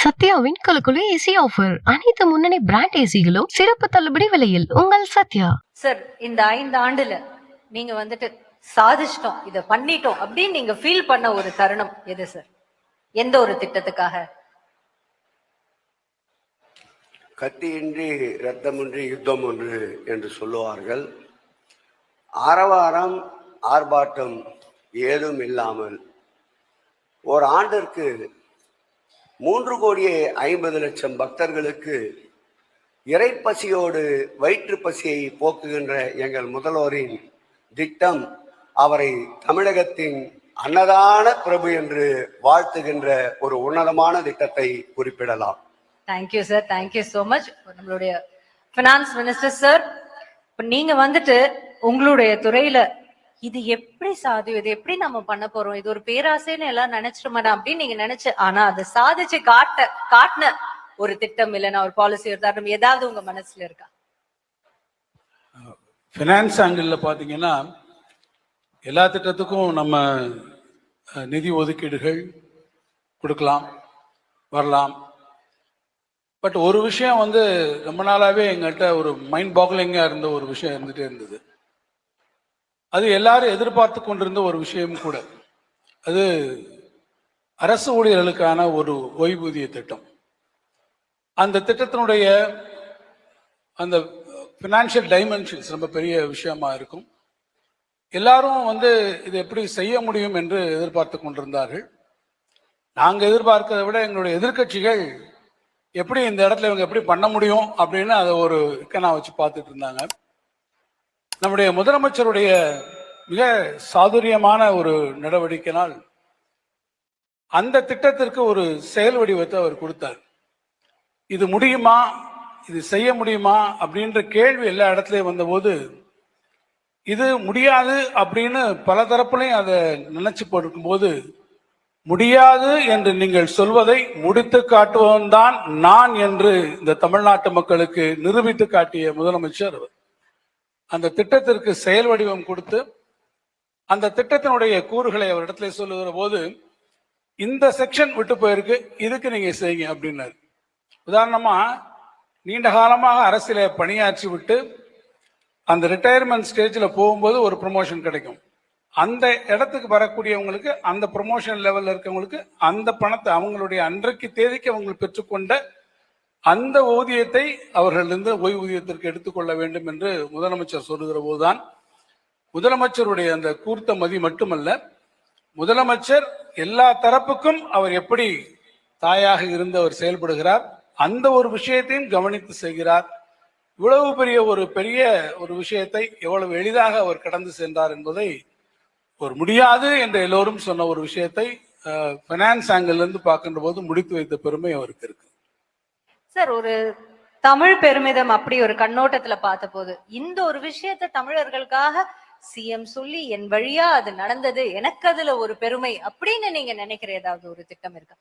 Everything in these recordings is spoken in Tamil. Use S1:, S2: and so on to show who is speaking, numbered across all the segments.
S1: சத்யாவின் குலுக்குலு ஏசி ஆஃபர். அனைத்து முன்னணி பிராண்ட் ஏசிகளும் சிறப்பு தள்ளுபடி விலையில் உங்கள் சத்யா.
S2: சார், இந்த 5 ஆண்டுல நீங்க வந்துட்டு சாதிச்சிட்டோம், இத பண்ணிட்டோம் அப்படின்னு நீங்க ஃபீல் பண்ண ஒரு தருணம் எது சார்? எந்த ஒரு திட்டத்துக்காக?
S3: கத்தியின்றி ரத்தமின்றி யுத்தம் ஒன்று என்று சொல்லுவார்கள். ஆரவாரம் ஆர்ப்பாட்டம் ஏதும் இல்லாமல் ஒரு ஆண்டிற்கு 3,50,00,000 பக்தர்களுக்கு இறைப்பசியோடு வயிற்று பசியை போக்குகின்ற எங்கள் முதல்வரின் திட்டம் அவரை தமிழகத்தின் அன்னதான பிரபு என்று வாழ்த்துகின்ற ஒரு உன்னதமான திட்டத்தை குறிப்பிடலாம்.
S2: Thank you sir, thank you so much. நம்மளுடைய பினான்ஸ் மினிஸ்டர் சார், இப்ப நீங்க வந்துட்டு உங்களுடைய துறையில இது எப்படி சாத்தியம், இது எப்படி நம்ம பண்ண போறோம், இது ஒரு பேராசைன்னு எல்லாம் நினைச்சிட மாட்டோம் அப்படின்னு நீங்க நினைச்சு, ஆனா அதை சாதிச்சு காட்டின ஒரு திட்டம் இல்லைன்னா ஒரு பாலிசி ஒரு தரம் ஏதாவது உங்க மனசுல இருக்கா?
S4: ஃபினான்ஸ் ஆங்கிள் பாத்தீங்கன்னா எல்லா திட்டத்துக்கும் நம்ம நிதி ஒதுக்கீடுகள் கொடுக்கலாம், வரலாம். பட் ஒரு விஷயம் ரொம்ப நாளாவே எங்கள்கிட்ட ஒரு மைண்ட் பாக்லிங்கா இருந்த ஒரு விஷயம் இருந்துட்டே இருந்தது. அது எல்லாரும் எதிர்பார்த்து கொண்டிருந்த ஒரு விஷயம் கூட. அது அரசு ஊழியர்களுக்கான ஒரு ஓய்வூதிய திட்டம். அந்த திட்டத்தினுடைய அந்த ஃபினான்ஷியல் டைமென்ஷன்ஸ் ரொம்ப பெரிய விஷயமா இருக்கும். எல்லாரும் இதை எப்படி செய்ய முடியும் என்று எதிர்பார்த்து கொண்டிருந்தார்கள். நாங்கள் எதிர்பார்க்கிறத விட எங்களுடைய எதிர்கட்சிகள் எப்படி இந்த இடத்துல இவங்க எப்படி பண்ண முடியும் அப்படின்னு அதை ஒரு இக்கனா வச்சு பார்த்துட்டு இருந்தாங்க. நம்முடைய முதலமைச்சருடைய மிக சாதுரியமான ஒரு நடவடிக்கையினால் அந்த திட்டத்திற்கு ஒரு செயல் வடிவத்தை அவர் கொடுத்தார். இது முடியுமா, இது செய்ய முடியுமா அப்படின்ற கேள்வி எல்லா இடத்துலயும் வந்தபோது இது முடியாது அப்படின்னு பல தரப்புலையும் அதை நினைச்சு போட்டிருக்கும் போது, முடியாது என்று நீங்கள் சொல்வதை முடித்து காட்டுவன் தான் நான் என்று இந்த தமிழ்நாட்டு மக்களுக்கு நிரூபித்து காட்டிய முதலமைச்சர் அந்த திட்டத்திற்கு செயல் வடிவம் கொடுத்து அந்த திட்டத்தினுடைய கூறுகளை அவர் இடத்துல சொல்லுகிற போது, இந்த செக்ஷன் விட்டு போயிருக்கு, இதுக்கு நீங்க செய்யுங்க அப்படின்னாரு. உதாரணமா, நீண்ட காலமாக அரசியல பணியாற்றி விட்டு அந்த ரிட்டையர்மெண்ட் ஸ்டேஜில் போகும்போது ஒரு ப்ரொமோஷன் கிடைக்கும். அந்த இடத்துக்கு வரக்கூடியவங்களுக்கு, அந்த ப்ரொமோஷன் லெவலில் இருக்கவங்களுக்கு அந்த பணத்தை அவங்களுடைய அன்றைக்கு தேதிக்கு அவங்க பெற்றுக்கொண்ட அந்த ஊதியத்தை அவர்களிருந்து ஓய்வூதியத்திற்கு எடுத்துக்கொள்ள வேண்டும் என்று முதலமைச்சர் சொல்லுகிற போதுதான் முதலமைச்சருடைய அந்த கூர்த்த மதி மட்டுமல்ல, முதலமைச்சர் எல்லா தரப்புக்கும் அவர் எப்படி தாயாக இருந்து அவர் செயல்படுகிறார், அந்த ஒரு விஷயத்தையும் கவனித்து செய்கிறார். இவ்வளவு பெரிய ஒரு விஷயத்தை எவ்வளவு எளிதாக அவர் கடந்து சென்றார் என்பதை ஒரு முடியாது என்று எல்லோரும் சொன்ன ஒரு விஷயத்தை பைனான்ஸ் ஆங்கிள் இருந்து பார்க்கின்ற போது முடித்து வைத்த பெருமை அவருக்கு இருக்கு.
S2: சார், ஒரு தமிழ் பெருமிதம் அப்படி ஒரு கண்ணோட்டத்துல பார்த்த போது இந்த ஒரு விஷயத்த தமிழர்களுக்காக சிஎம் சொல்லி என் வழியா அது நடந்தது, எனக்கு அதுல ஒரு பெருமை அப்படின்னு நீங்க நினைக்கிற ஏதாவது ஒரு திட்டம் இருக்கா?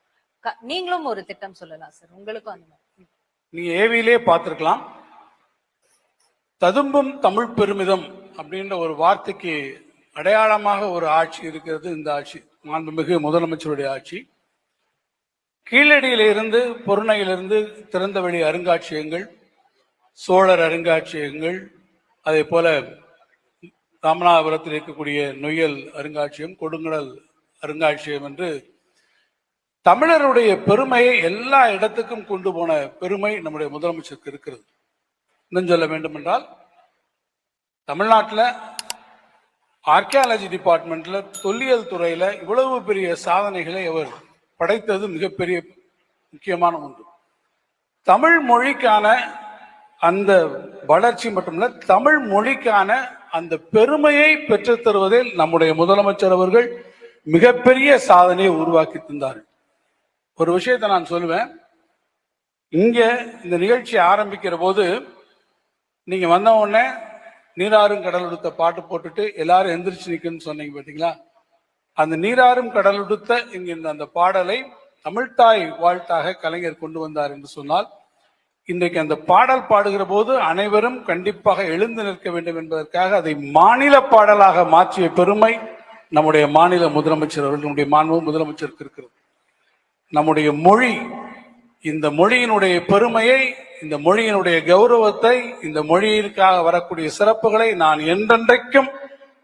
S2: நீங்களும் ஒரு திட்டம் சொல்லலாம் சார், உங்களுக்கும் அந்த மாதிரி.
S4: நீங்க ஏவிலே பார்த்திருக்கலாம், ததும்பும் தமிழ் பெருமிதம் அப்படின்ற ஒரு வார்த்தைக்கு அடையாளமாக ஒரு ஆட்சி இருக்கிறது. இந்த ஆட்சி மாண்புமிகு முதலமைச்சருடைய ஆட்சி. கீழடியிலிருந்து பொருணையிலிருந்து திறந்தவெளி அருங்காட்சியகங்கள், சோழர் அருங்காட்சியகங்கள், அதே போல ராமநாதபுரத்தில் இருக்கக்கூடிய நொய்யல் அருங்காட்சியகம், கொடுங்கடல் அருங்காட்சியகம் என்று தமிழருடைய பெருமையை எல்லா இடத்துக்கும் கொண்டு போன பெருமை நம்முடைய முதலமைச்சருக்கு இருக்கிறது. இன்னும் சொல்ல வேண்டும் என்றால், தமிழ்நாட்டில் ஆர்கியாலஜி டிபார்ட்மெண்ட்ல தொல்லியல் துறையில இவ்வளவு பெரிய சாதனைகளை அவர் படைத்தது மிகப்பெரிய முக்கியமான ஒன்று. தமிழ் மொழிக்கான அந்த வளர்ச்சி மட்டுமல்ல, தமிழ் மொழிக்கான அந்த பெருமையை பெற்றுத் தருவதில் நம்முடைய முதலமைச்சர் அவர்கள் மிகப்பெரிய சாதனையை உருவாக்கி தந்தார்கள். ஒரு விஷயத்தை நான் சொல்லுவேன், இங்க இந்த நிகழ்ச்சி ஆரம்பிக்கிற போது நீங்க வந்த உடனே நீராறும் கடலுடுத்த பாட்டு போட்டுட்டு எல்லாரும் எந்திரிச்சு நிற்குன்னு சொன்னீங்க பார்த்தீங்களா? அந்த நீராறும் கடலுடுத்த என்கின்ற அந்த பாடலை தமிழ்தாய் வாழ்த்தாக கலைஞர் கொண்டு வந்தார் என்று சொன்னால், இன்றைக்கு அந்த பாடல் பாடுகிற போது அனைவரும் கண்டிப்பாக எழுந்து நிற்க வேண்டும் என்பதற்காக அதை மாநில பாடலாக மாற்றிய பெருமை நம்முடைய மாநில முதலமைச்சர் அவர்கள், நம்முடைய மாண்பு முதலமைச்சருக்கு இருக்கிறது. நம்முடைய மொழி இந்த மொழியினுடைய பெருமையை, இந்த மொழியினுடைய கௌரவத்தை, இந்த மொழியிற்காக வரக்கூடிய சிறப்புகளை நான் என்றென்றைக்கும்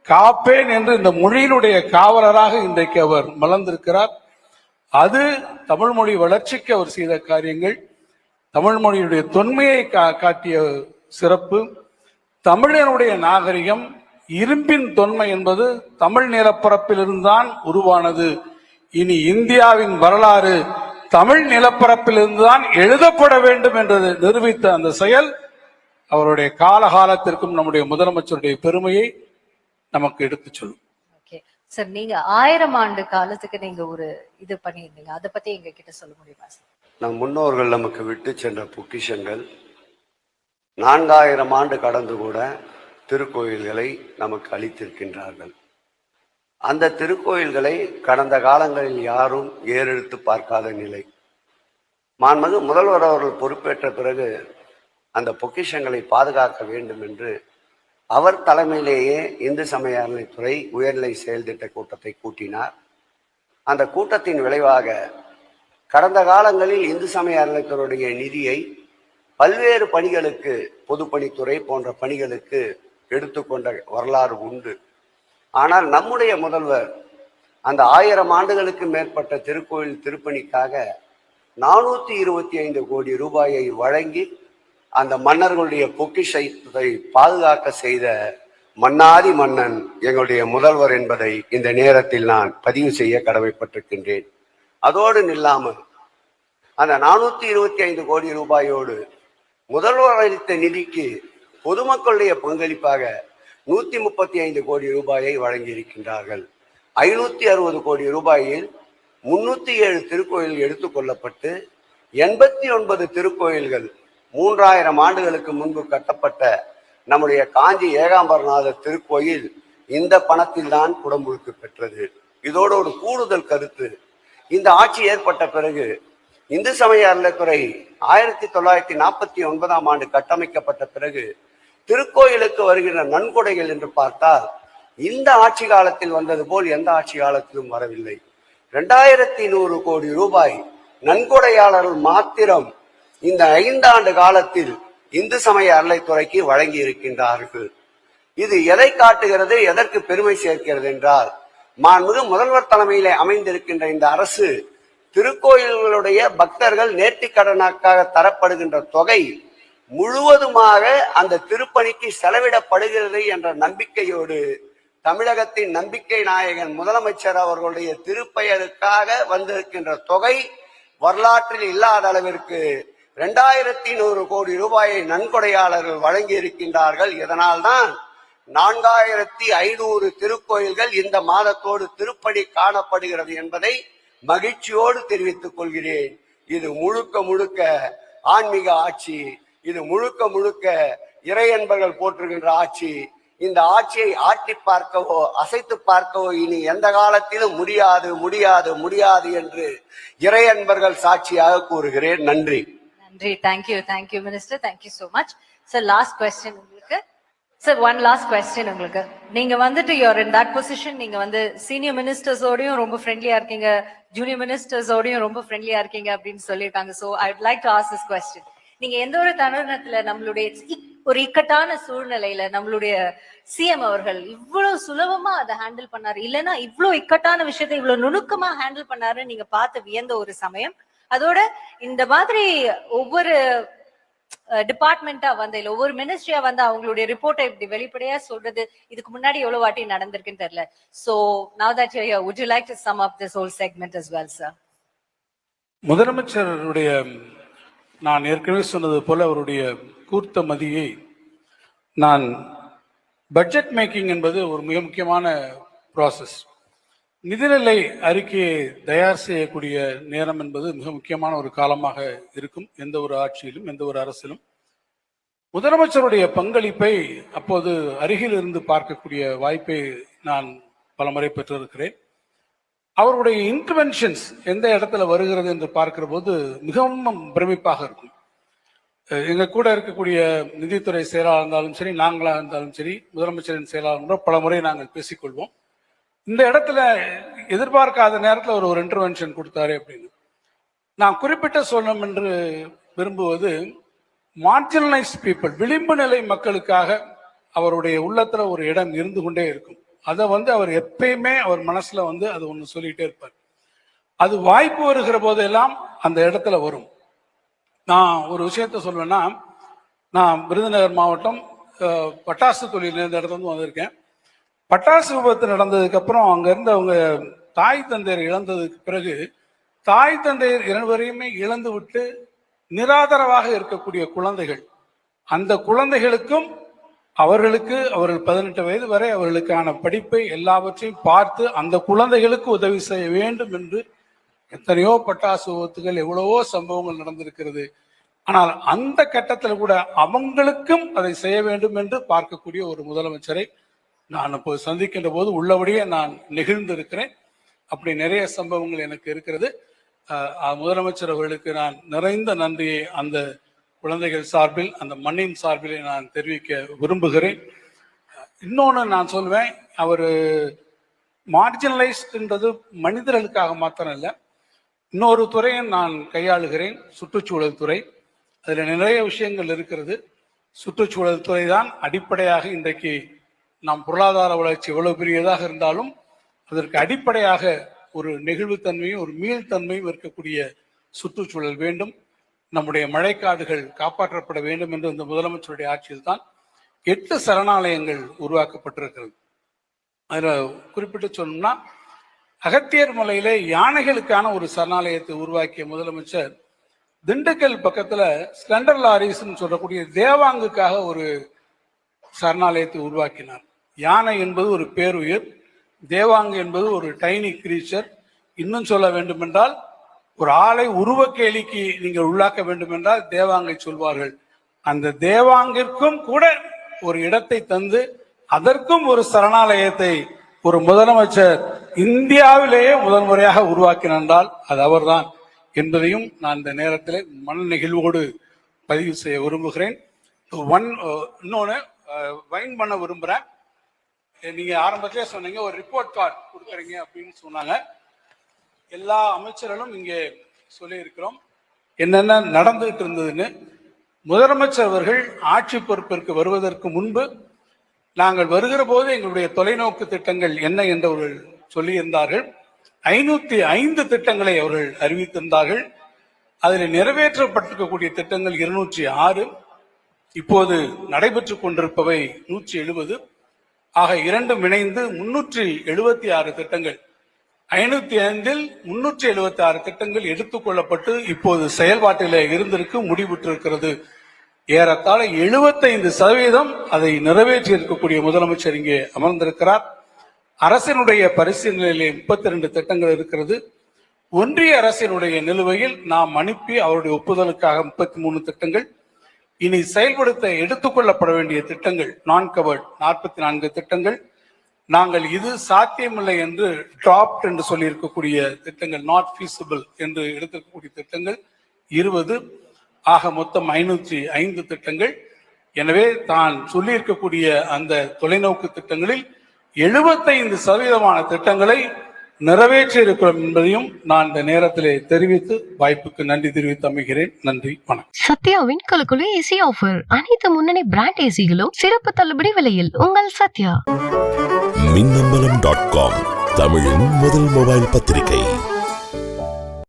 S4: காப்பேன் என்று இந்த மொழியினுடைய காவலராக இன்றைக்கு அவர் மலர்ந்திருக்கிறார். அது தமிழ் மொழி வளர்ச்சிக்கு அவர் செய்த காரியங்கள், தமிழ் மொழியுடைய தொன்மையை காட்டிய சிறப்பு. தமிழனுடைய நாகரிகம், இரும்பின் தொன்மை என்பது தமிழ் நிலப்பரப்பிலிருந்துதான் உருவானது. இனி இந்தியாவின் வரலாறு தமிழ் நிலப்பரப்பிலிருந்துதான் எழுதப்பட வேண்டும் என்றது நிரூபித்த அந்த செயல் அவருடைய காலகாலத்திற்கும் நம்முடைய முதலமைச்சருடைய பெருமையை நமக்கு எடுத்துச் சொல்லும்.
S2: ஓகே சார், நீங்க 1000 ஆண்டு காலத்துக்கு நீங்க ஒரு இது பண்ணியிருந்தீங்க, அதை பத்தி எங்க கிட்ட சொல்ல முடியுமா சார்?
S3: நம் முன்னோர்கள் நமக்கு விட்டு சென்ற பொக்கிஷங்கள் 4000 ஆண்டு கடந்து கூட திருக்கோயில்களை நமக்கு அளித்திருக்கின்றார்கள். அந்த திருக்கோயில்களை கடந்த காலங்களில் யாரும் ஏறெடுத்து பார்க்காத நிலை. மாண்புமிகு முதல்வர் அவர்கள் பொறுப்பேற்ற பிறகு அந்த பொக்கிஷங்களை பாதுகாக்க வேண்டும் என்று அவர் தலைமையிலேயே இந்து சமய அறநிலைத்துறை உயர்நிலை செயல் திட்ட கூட்டத்தை கூட்டினார். அந்த கூட்டத்தின் விளைவாக கடந்த காலங்களில் இந்து சமய அறநிலைத்துறையுடைய நிதியை பல்வேறு பணிகளுக்கு, பொதுப்பணித்துறை போன்ற பணிகளுக்கு எடுத்துக்கொண்ட வரலாறு உண்டு. ஆனால் நம்முடைய முதல்வர் அந்த 1000 ஆண்டுகளுக்கு மேற்பட்ட திருக்கோயில் திருப்பணிக்காக 425 கோடி ரூபாயை வழங்கி அந்த மன்னர்களுடைய பொக்கிஷத்தை பாதுகாக்க செய்த மன்னாதி மன்னன் எங்களுடைய முதல்வர் என்பதை இந்த நேரத்தில் நான் பதிவு செய்ய கடமைப்பட்டிருக்கின்றேன். அதோடு நில்லாமல் அந்த 425 கோடி ரூபாயோடு முதல்வர் அளித்த நிதிக்கு பொதுமக்களுடைய பங்களிப்பாக 135 கோடி ரூபாயை வழங்கியிருக்கின்றார்கள். 560 கோடி ரூபாயில் 307 திருக்கோயில்கள் எடுத்துக்கொள்ளப்பட்டு 89 திருக்கோயில்கள் 3000 ஆண்டுகளுக்கு முன்பு கட்டப்பட்ட நம்முடைய காஞ்சி ஏகாம்பரநாதர் திருக்கோயில் இந்த பணத்தில் தான் குடமுழுக்கு பெற்றது. இதோடு ஒரு கூடுதல் கருத்து, இந்த ஆட்சி ஏற்பட்ட பிறகு இந்து சமய அறநிலைத்துறை 1949ஆம் ஆண்டு கட்டமைக்கப்பட்ட பிறகு திருக்கோயிலுக்கு வருகின்ற நன்கொடைகள் என்று பார்த்தால் இந்த ஆட்சி காலத்தில் வந்தது போல் எந்த ஆட்சி காலத்திலும் வரவில்லை. 2100 கோடி ரூபாய் நன்கொடையாளர்கள் மாத்திரம் இந்த 5 ஆண்டு காலத்தில் இந்து சமய அறநிலைத்துறைக்கு வழங்கி இருக்கின்றார்கள். இது எதை காட்டுகிறது, எதற்கு பெருமை சேர்க்கிறது என்றால், மாண்புமிகு முதல்வர் தலைமையிலே அமைந்திருக்கின்ற இந்த அரசு திருக்கோயில்களுடைய பக்தர்கள் நேர்த்திக்கடனாக தரப்படுகின்ற தொகை முழுவதுமாக அந்த திருப்பணிக்கு செலவிடப்படுகிறது என்ற நம்பிக்கையோடு தமிழகத்தின் நம்பிக்கை நாயகன் முதலமைச்சர் அவர்களுடைய திருப்பெயருக்காக வந்திருக்கின்ற தொகை வரலாற்றில் இல்லாத அளவிற்கு 2100 கோடி ரூபாயை நன்கொடையாளர்கள் வழங்கி இருக்கின்றார்கள். இதனால்தான் 4500 திருக்கோயில்கள் இந்த மாதத்தோடு திருப்பணி காணப்படுகிறது என்பதை மகிழ்ச்சியோடு தெரிவித்துக் கொள்கிறேன். இது முழுக்க முழுக்க ஆன்மீக ஆட்சி, இது முழுக்க முழுக்க இறையன்பர்கள் போற்றுகின்ற ஆட்சி. இந்த ஆட்சியை ஆட்டி பார்க்கவோ அசைத்து பார்க்கவோ இனி எந்த காலத்திலும் முடியாது முடியாது முடியாது என்று இறையன்பர்கள் சாட்சியாக கூறுகிறேன். நன்றி.
S2: நன்றி. Thank you minister, thank you so much. Sir, last question உங்களுக்கு. சார், ஒன் லாஸ்ட் கொஸ்டின் உங்களுக்கு. நீங்க வந்துட்டு யூஆர் இன் தட் பொசிஷன், நீங்க வந்து சீனியர் மினிஸ்டர்ஸோடையும் ரொம்ப ஃப்ரெண்ட்லியா இருக்கீங்க, ஜூனியர் மினிஸ்டர்ஸோடையும் ரொம்ப ஃப்ரெண்ட்லியா இருக்கீங்க அப்படின்னு சொல்லியிருக்காங்க. So I would like to ask this question. நீங்க எந்த ஒரு தருணத்துல நம்மளுடைய ஒரு இக்கட்டான சூழ்நிலையில நம்மளுடைய சிஎம் அவர்கள் இவ்வளவு சுலபமா அதை ஹேண்டில் பண்ணாரு, இல்லைன்னா இவ்வளவு இக்கட்டான விஷயத்தை இவ்வளவு நுணுக்கமா ஹேண்டில் பண்ணாரு நீங்க பார்த்து வியந்த ஒரு சமயம்? அதோட இந்த மாதிரி ஒவ்வொரு டிபார்ட்மெண்டா வந்து இல்ல ஒவ்வொரு மினிஸ்ட்ரியா வந்து அவங்களுடைய ரிப்போர்ட்டை இப்படி வெளிப்படையா சொல்றது இதுக்கு முன்னாடி எவ்வளவு வாட்டி நடந்திருக்குன்னு தெரியல. So now that you here, would you like to sum up this whole segment as well, sir?
S4: முதலமைச்சருடைய, நான் ஏற்கனவே சொன்னது போல, அவருடைய கூர்த்த மதியை நான் பட்ஜெட் மேக்கிங் என்பது ஒரு மிக முக்கியமான ப்ராசஸ். நிதிநிலை அறிக்கையை தயார் செய்யக்கூடிய நேரம் என்பது மிக முக்கியமான ஒரு காலமாக இருக்கும் எந்த ஒரு ஆட்சியிலும் எந்த ஒரு அரசிலும். முதலமைச்சருடைய பங்களிப்பை அப்போது அருகில் இருந்து பார்க்கக்கூடிய வாய்ப்பை நான் பலமுறை பெற்றிருக்கிறேன். அவருடைய இன்டர்வென்ஷன்ஸ் எந்த இடத்துல வருகிறது என்று பார்க்கிற போது மிகவும் பிரமிப்பாக இருக்கும். எங்க கூட இருக்கக்கூடிய நிதித்துறை செயலாளர் இருந்தாலும் சரி, நாங்களாக இருந்தாலும் சரி, முதலமைச்சரின் செயலாளர் பல முறை நாங்கள் பேசிக்கொள்வோம். இந்த இடத்துல எதிர்பார்க்காத நேரத்தில் ஒரு இன்டர்வென்ஷன் கொடுத்தாரு அப்படின்னு. நான் குறிப்பிட்ட சொல்லணும் என்று விரும்புவது மார்ஜினலைஸ்ட் பீப்புள், விளிம்பு நிலை மக்களுக்காக அவருடைய உள்ளத்துல ஒரு இடம் இருந்து கொண்டே இருக்கும். அதை அவர் எப்பயுமே அவர் மனசுல அது ஒண்ணு சொல்லிட்டே இருப்பார். அது வாய்ப்பு வருகிற போதெல்லாம் அந்த இடத்துல வரும். நான் ஒரு விஷயத்த சொல்வேன்னா, நான் விருதுநகர் மாவட்டம் பட்டாசு தொழில் இந்த இடத்துல வந்திருக்கேன். பட்டாசு விபத்து நடந்ததுக்கு அப்புறம் அங்க இருந்து அவங்க தாய் தந்தையர் இழந்ததுக்கு பிறகு தாய் தந்தையர் இருவரையுமே இழந்து விட்டு நிராதரவாக இருக்கக்கூடிய குழந்தைகள், அந்த குழந்தைகளுக்கும் அவர்கள் 18 வயது வரை அவர்களுக்கான படிப்பை எல்லாவற்றையும் பார்த்து அந்த குழந்தைகளுக்கு உதவி செய்ய வேண்டும் என்று எத்தனையோ பட்டாசு விபத்துகள், எவ்வளவோ சம்பவங்கள் நடந்திருக்கிறது. ஆனால் அந்த கட்டத்தில் கூட அவங்களுக்கும் அதை செய்ய வேண்டும் என்று பார்க்கக்கூடிய ஒரு முதலமைச்சரை நான் இப்போ சந்திக்கின்ற போது உள்ளபடியே நான் நெகிழ்ந்திருக்கிறேன். அப்படி நிறைய சம்பவங்கள் எனக்கு இருக்கிறது. முதலமைச்சர் அவர்களுக்கு நான் நிறைந்த நன்றியை அந்த குழந்தைகள் சார்பில், அந்த மண்ணின் சார்பில் நான் தெரிவிக்க விரும்புகிறேன். இன்னொன்று நான் சொல்வேன், அவர் மார்ஜினலைஸ்ட்ன்றது மனிதர்களுக்காக மாத்திரம் இல்லை, இன்னொரு துறையை நான் கையாளுகிறேன், சுற்றுச்சூழல் துறை. அதில் நிறைய விஷயங்கள் இருக்கிறது. சுற்றுச்சூழல் துறை தான் அடிப்படையாக இன்றைக்கு நாம் பொருளாதார வளர்ச்சி எவ்வளவு பெரியதாக இருந்தாலும் அதற்கு அடிப்படையாக ஒரு நெகிழ்வுத்தன்மையும் ஒரு மீள்தன்மையும் இருக்கக்கூடிய சுற்றுச்சூழல் வேண்டும். நம்முடைய மழைக்காடுகள் காப்பாற்றப்பட வேண்டும் என்று இந்த முதலமைச்சருடைய ஆட்சியில் தான் 8 சரணாலயங்கள் உருவாக்கப்பட்டிருக்கிறது. அதில் குறிப்பிட்டு சொல்லணும்னா, அகத்தியர் மலையில யானைகளுக்கான ஒரு சரணாலயத்தை உருவாக்கிய முதலமைச்சர் திண்டுக்கல் பக்கத்துல ஸ்லெண்டர் லாரிஸ் சொல்லக்கூடிய தேவாங்குக்காக ஒரு சரணாலயத்தை உருவாக்கினார். யானை என்பது ஒரு பேருயிர், தேவாங்கு என்பது ஒரு டைனி கிரீச்சர். இன்னும் சொல்ல வேண்டும் என்றால், ஒரு ஆளை உருவ கேலிக்கு நீங்கள் உள்ளாக்க வேண்டும் என்றால் தேவாங்கை சொல்வார்கள். அந்த தேவாங்கிற்கும் கூட ஒரு இடத்தை தந்து அதற்கும் ஒரு சரணாலயத்தை ஒரு முதலமைச்சர் இந்தியாவிலேயே முதல் முறையாக உருவாக்கினால் அது அவர்தான் என்பதையும் நான் இந்த நேரத்தில் மன நெகிழ்வோடு பதிவு செய்ய விரும்புகிறேன். இன்னொன்று வைன் பண்ண விரும்புகிறேன். நீங்க ஆரம்பத்திலே சொன்னீங்க ஒரு ரிப்போர்ட் கார்டு கொடுக்குறீங்க அப்படின்னு சொன்னாங்க. எல்லா அமைச்சர்களும் இங்கே சொல்லி இருக்கிறோம் என்னென்ன நடந்துகிட்டு இருந்ததுன்னு. முதலமைச்சர் அவர்கள் ஆட்சி பொறுப்பிற்கு வருவதற்கு முன்பு நாங்கள் வருகிற போது எங்களுடைய தொலைநோக்கு திட்டங்கள் என்ன என்று அவர்கள் சொல்லியிருந்தார்கள். 505 திட்டங்களை அவர்கள் அறிவித்திருந்தார்கள். அதில் நிறைவேற்றப்பட்டிருக்கக்கூடிய திட்டங்கள் 206, இப்போது நடைபெற்று கொண்டிருப்பவை 170. ஆக இரண்டும் இணைந்து 376 திட்டங்கள். 505இல் 376 திட்டங்கள் எடுத்துக்கொள்ளப்பட்டு இப்போது செயல்பாட்டில் இருந்திருக்கு, முடிவுற்றிருக்கிறது. ஏறத்தாழ 75% அதை நிறைவேற்றி இருக்கக்கூடிய முதலமைச்சர் இங்கே அமர்ந்திருக்கிறார். அரசினுடைய பரிசீலனையிலே 32 திட்டங்கள் இருக்கிறது. ஒன்றிய அரசினுடைய நிலுவையில் நாம் அனுப்பி அவருடைய ஒப்புதலுக்காக 33 திட்டங்கள். இனி செயல்படுத்த எடுத்துக்கொள்ளப்பட வேண்டிய திட்டங்கள் நான் கவர்ட் 44 திட்டங்கள். நாங்கள் இது சாத்தியமில்லை என்று டிராப்ட் என்று சொல்லி இருக்கக்கூடிய திட்டங்கள், நாட் ஃபீசிபிள் என்று எடுத்திருக்கக்கூடிய திட்டங்கள் 20. ஆக மொத்தம் 505 திட்டங்கள். எனவே தான் சொல்லி இருக்கக்கூடிய அந்த தொலைநோக்கு திட்டங்களில் 75% திட்டங்களை நிறைவேற்றி இருக்கிறோம் என்பதையும் நான் இந்த நேரத்திலே தெரிவித்து வாய்ப்புக்கு நன்றி தெரிவித்து அமைகிறேன். நன்றி, வணக்கம்.
S1: சத்யாவின் குலுக்குலு ஏசி ஆஃபர். அனைத்து முன்னணி பிராண்ட் ஏசிகளும் சிறப்பு தள்ளுபடி விலையில். உங்கள் சத்யா.
S5: மின்னம்பலம்.com, தமிழின் முதல் மொபைல் பத்திரிகை.